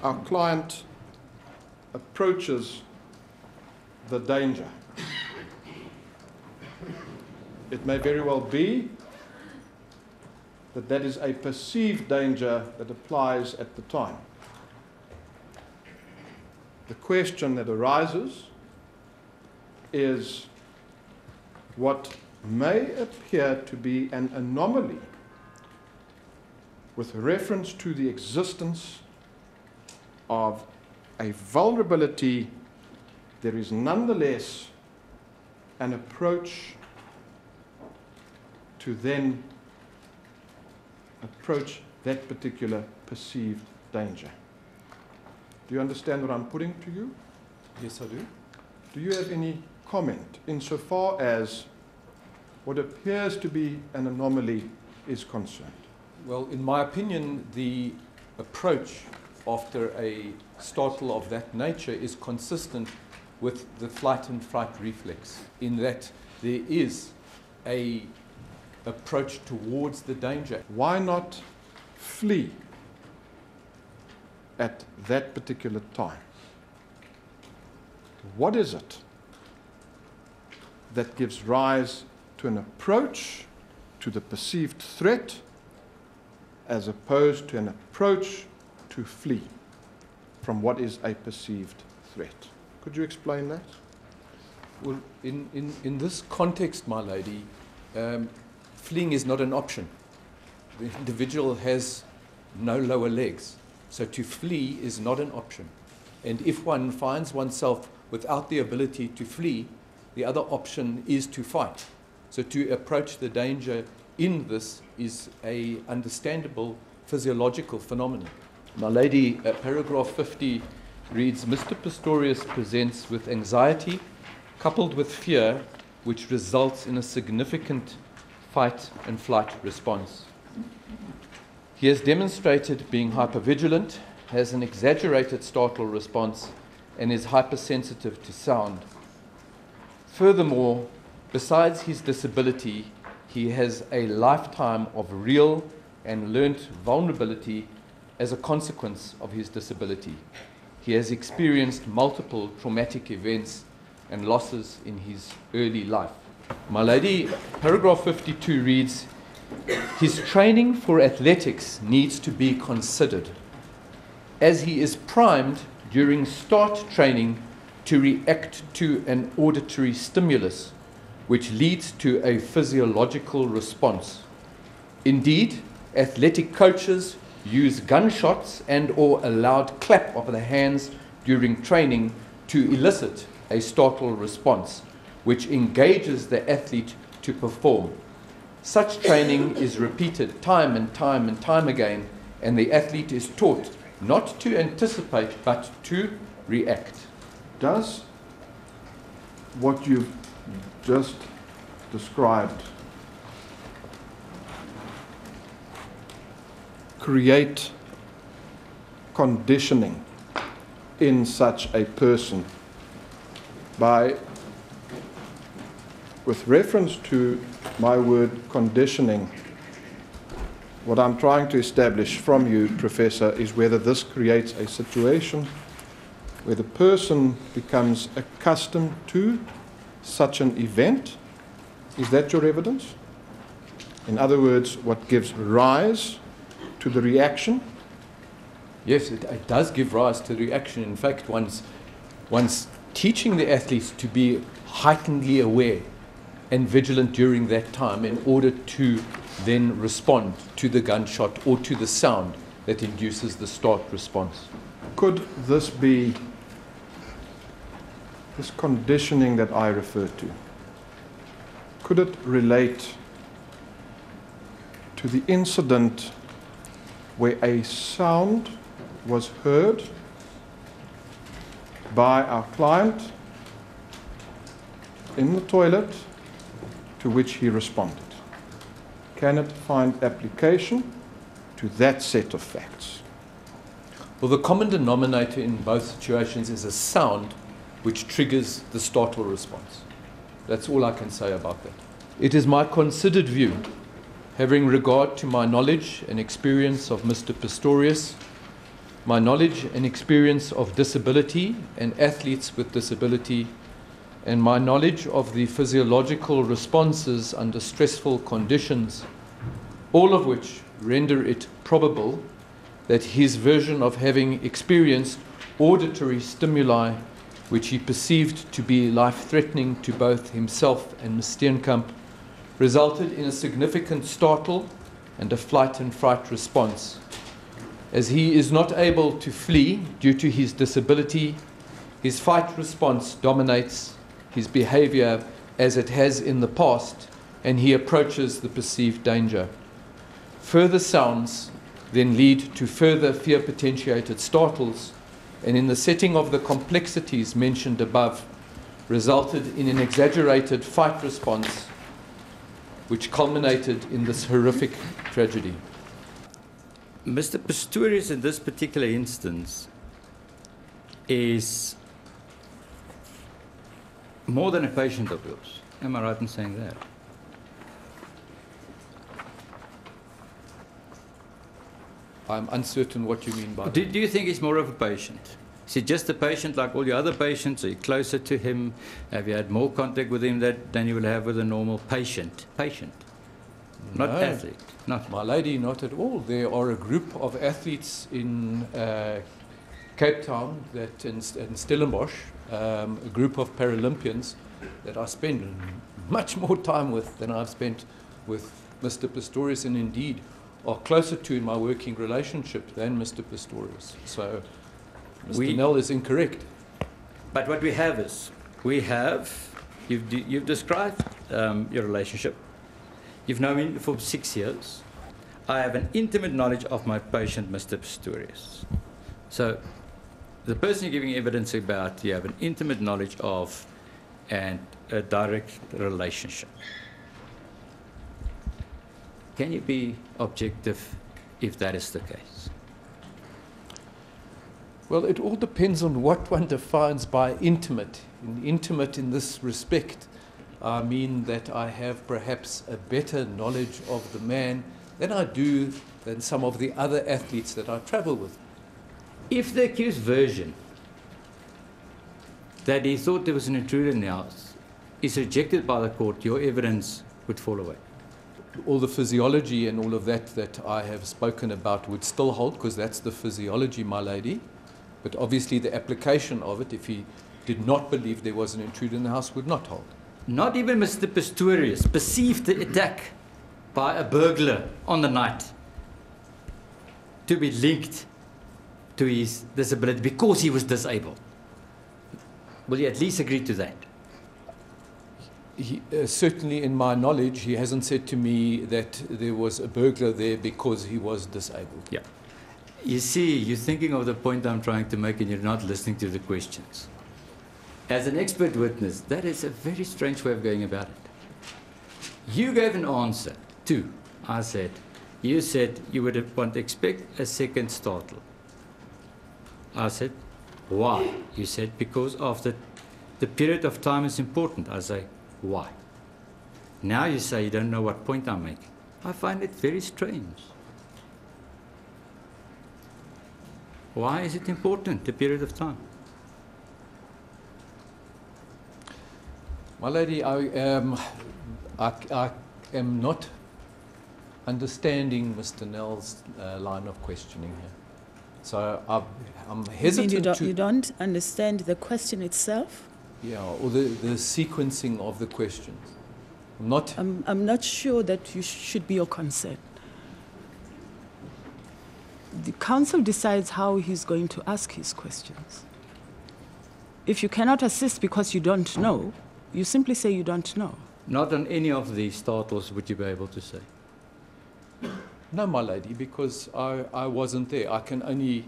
our client approaches the danger. It may very well be that that is a perceived danger that applies at the time. The question that arises is what may appear to be an anomaly with reference to the existence of a vulnerability. There is nonetheless an approach to then approach that particular perceived danger. Do you understand what I'm putting to you? Yes, I do. Do you have any comment insofar as what appears to be an anomaly is concerned? Well, in my opinion, the approach after a startle of that nature is consistent with the flight and fright reflex, in that there is a approach towards the danger. Why not flee at that particular time? What is it that gives rise to an approach to the perceived threat as opposed to an approach to flee from what is a perceived threat? Could you explain that? Well, in this context, my lady, fleeing is not an option. The individual has no lower legs, so to flee is not an option. And if one finds oneself without the ability to flee, the other option is to fight. So to approach the danger in this is an understandable physiological phenomenon. My lady, paragraph 50 reads, Mr. Pistorius presents with anxiety coupled with fear, which results in a significant fight and flight response. He has demonstrated being hypervigilant, has an exaggerated startle response, and is hypersensitive to sound. Furthermore, besides his disability, he has a lifetime of real and learnt vulnerability as a consequence of his disability. He has experienced multiple traumatic events and losses in his early life. My lady, paragraph 52 reads, his training for athletics needs to be considered, as he is primed during start training to react to an auditory stimulus, which leads to a physiological response. Indeed, athletic coaches use gunshots and or a loud clap of the hands during training to elicit a startle response, which engages the athlete to perform. Such training is repeated time and time again, and the athlete is taught not to anticipate but to react. Does what you've just described create conditioning in such a person? With reference to my word conditioning, what I'm trying to establish from you, Professor, is whether this creates a situation where the person becomes accustomed to such an event. Is that your evidence? In other words, what gives rise to the reaction? Yes, it does give rise to the reaction. In fact, one's teaching the athletes to be heightenedly aware and vigilant during that time in order to then respond to the gunshot or to the sound that induces the start response. Could this be this conditioning that I refer to? Could it relate to the incident where a sound was heard by our client in the toilet, to which he responded? Can it find application to that set of facts? Well, the common denominator in both situations is a sound which triggers the startle response. That's all I can say about that. It is my considered view, having regard to my knowledge and experience of Mr. Pistorius, my knowledge and experience of disability and athletes with disability, and my knowledge of the physiological responses under stressful conditions, all of which render it probable that his version of having experienced auditory stimuli which he perceived to be life-threatening to both himself and Ms. Steenkamp resulted in a significant startle and a flight and fright response. As he is not able to flee due to his disability, his fight response dominates his behavior as it has in the past, and he approaches the perceived danger. Further sounds then lead to further fear-potentiated startles, and in the setting of the complexities mentioned above, resulted in an exaggerated fight response which culminated in this horrific tragedy. Mr. Pistorius, in this particular instance, is more than a patient of yours. Am I right in saying that? I'm uncertain what you mean by that. Do you think he's more of a patient? Is he just a patient like all your other patients? Are you closer to him? Have you had more contact with him than you will have with a normal patient? Patient, not athlete. Not. My lady, not at all. There are a group of athletes in Cape Town, and Stellenbosch, a group of Paralympians that I spend much more time with than I've spent with Mr. Pistorius, and indeed are closer to in my working relationship than Mr. Pistorius. So Mr. Nell is incorrect. But what we have is, you've described your relationship. You've known me for 6 years. I have an intimate knowledge of my patient, Mr. Pistorius. So the person you're giving evidence about, you have an intimate knowledge of and a direct relationship. Can you be objective if that is the case? Well, it all depends on what one defines by intimate. Intimate in this respect, I mean that I have perhaps a better knowledge of the man than I do than some of the other athletes that I travel with. If the accused version that he thought there was an intruder in the house is rejected by the court, your evidence would fall away. All the physiology and all of that I have spoken about would still hold, because that's the physiology, my lady. But obviously the application of it, if he did not believe there was an intruder in the house, would not hold. Not even Mr. Pistorius perceived the attack by a burglar on the night to be linked to his disability because he was disabled. Will you at least agree to that? Certainly in my knowledge, he hasn't said to me that there was a burglar there because he was disabled. Yeah. You see, you're thinking of the point I'm trying to make and you're not listening to the questions. As an expert witness, that is a very strange way of going about it. You gave an answer to, I said, you said you would expect a second startle. I said, why? You said, because of the period of time is important. I say, why? Now you say you don't know what point I'm making. I find it very strange. Why is it important, the period of time? My lady, I am not understanding Mr. Nell's line of questioning here. So I'm hesitant You don't understand the question itself? Yeah, or the sequencing of the questions. I'm not sure that you should be your concern. The counsel decides how he's going to ask his questions. If you cannot assist because you don't know, you simply say you don't know. Not on any of these startles would you be able to say? No, my lady, because I wasn't there. I can only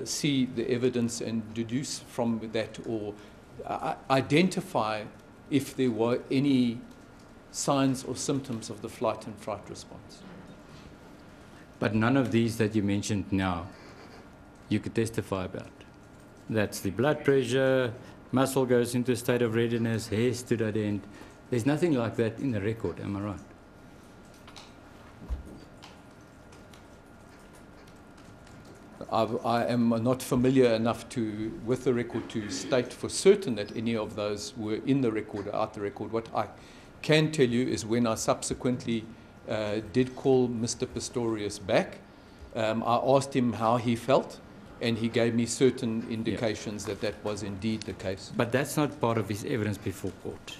see the evidence and deduce from that, or identify if there were any signs or symptoms of the flight and fright response. But none of these that you mentioned now, you could testify about. That's the blood pressure, muscle goes into a state of readiness, hair stood at end. There's nothing like that in the record, am I right? I am not familiar enough with the record to state for certain that any of those were in the record or out the record. What I can tell you is when I subsequently did call Mr. Pistorius back, I asked him how he felt, and he gave me certain indications that that was indeed the case. But that's not part of his evidence before court.